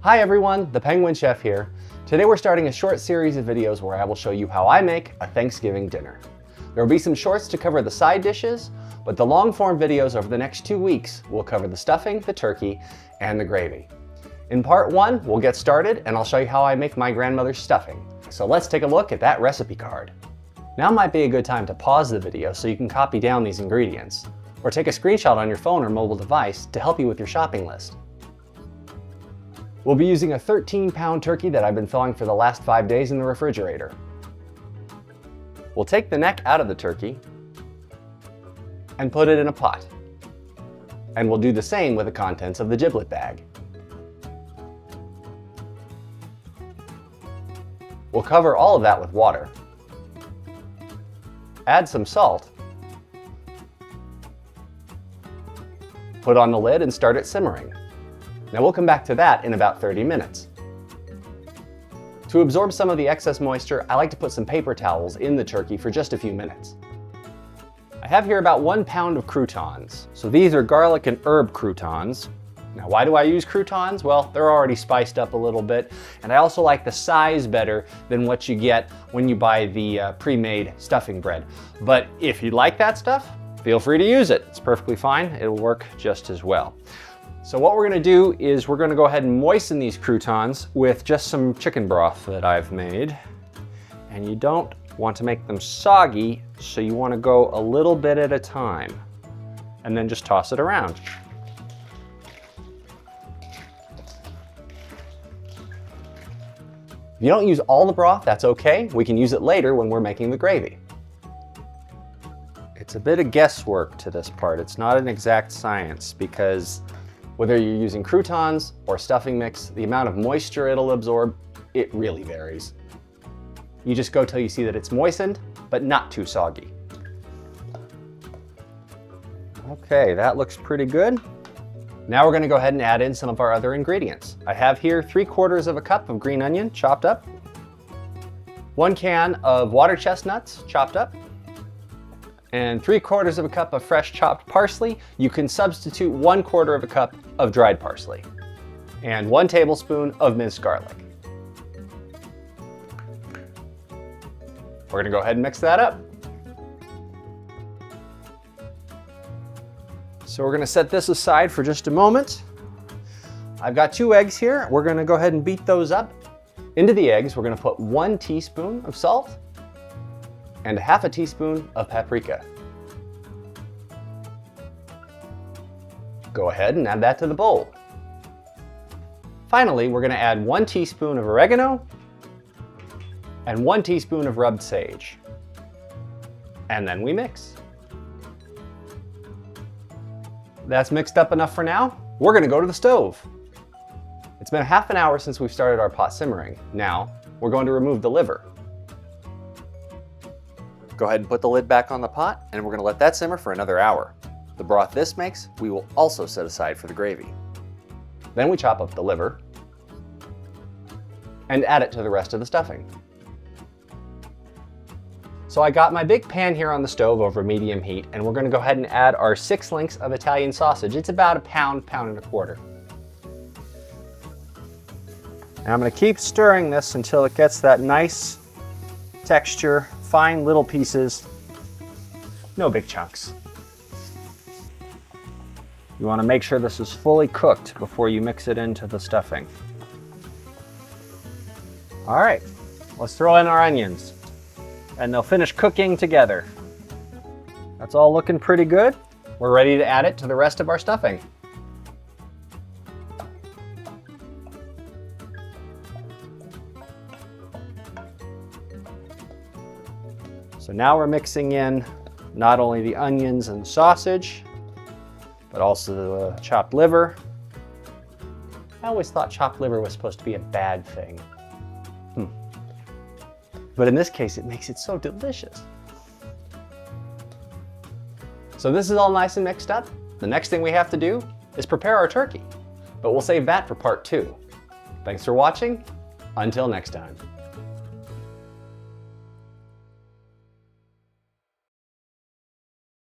Hi everyone, the Penguin Chef here. Today we're starting a short series of videos where I will show you how I make a Thanksgiving dinner. There will be some shorts to cover the side dishes, but the long-form videos over the next 2 weeks will cover the stuffing, the turkey, and the gravy. In part 1, we'll get started and I'll show you how I make my grandmother's stuffing. So let's take a look at that recipe card. Now might be a good time to pause the video so you can copy down these ingredients, or take a screenshot on your phone or mobile device to help you with your shopping list. We'll be using a 13-pound turkey that I've been thawing for the last 5 days in the refrigerator. We'll take the neck out of the turkey and put it in a pot. And we'll do the same with the contents of the giblet bag. We'll cover all of that with water. Add some salt. Put on the lid and start it simmering. Now we'll come back to that in about 30 minutes. To absorb some of the excess moisture, I like to put some paper towels in the turkey for just a few minutes. I have here about 1 pound of croutons. So these are garlic and herb croutons. Now why do I use croutons? Well, they're already spiced up a little bit, and I also like the size better than what you get when you buy the pre-made stuffing bread. But if you like that stuff, feel free to use it. It's perfectly fine. It'll work just as well. So what we're gonna do is we're gonna go ahead and moisten these croutons with just some chicken broth that I've made. And you don't want to make them soggy, so you wanna go a little bit at a time. And then just toss it around. If you don't use all the broth, that's okay. We can use it later when we're making the gravy. It's a bit of guesswork to this part. It's not an exact science because whether you're using croutons or stuffing mix, the amount of moisture it'll absorb, it really varies. You just go till you see that it's moistened, but not too soggy. Okay, that looks pretty good. Now we're gonna go ahead and add in some of our other ingredients. I have here 3/4 cup of green onion chopped up, 1 can of water chestnuts chopped up, and 3/4 cup of fresh chopped parsley. You can substitute 1/4 cup of dried parsley, and 1 tablespoon of minced garlic. We're gonna go ahead and mix that up. So we're gonna set this aside for just a moment. I've got 2 eggs here. We're gonna go ahead and beat those up. Into the eggs, we're gonna put 1 teaspoon of salt and 1/2 teaspoon of paprika. Go ahead and add that to the bowl. Finally, we're gonna add 1 teaspoon of oregano and 1 teaspoon of rubbed sage. And then we mix. That's mixed up enough for now. We're gonna go to the stove. It's been half an hour since we've started our pot simmering. Now, we're going to remove the liver. Go ahead and put the lid back on the pot, and we're gonna let that simmer for another hour. The broth this makes, we will also set aside for the gravy. Then we chop up the liver and add it to the rest of the stuffing. So I got my big pan here on the stove over medium heat, and we're gonna go ahead and add our 6 links of Italian sausage. It's about a pound, pound and a quarter. And I'm gonna keep stirring this until it gets that nice texture, fine little pieces, no big chunks. You wanna make sure this is fully cooked before you mix it into the stuffing. All right, let's throw in our onions, and they'll finish cooking together. That's all looking pretty good. We're ready to add it to the rest of our stuffing. So now we're mixing in not only the onions and sausage, but also the chopped liver. I always thought chopped liver was supposed to be a bad thing. But in this case, it makes it so delicious. So this is all nice and mixed up. The next thing we have to do is prepare our turkey, but we'll save that for part 2. Thanks for watching. Until next time.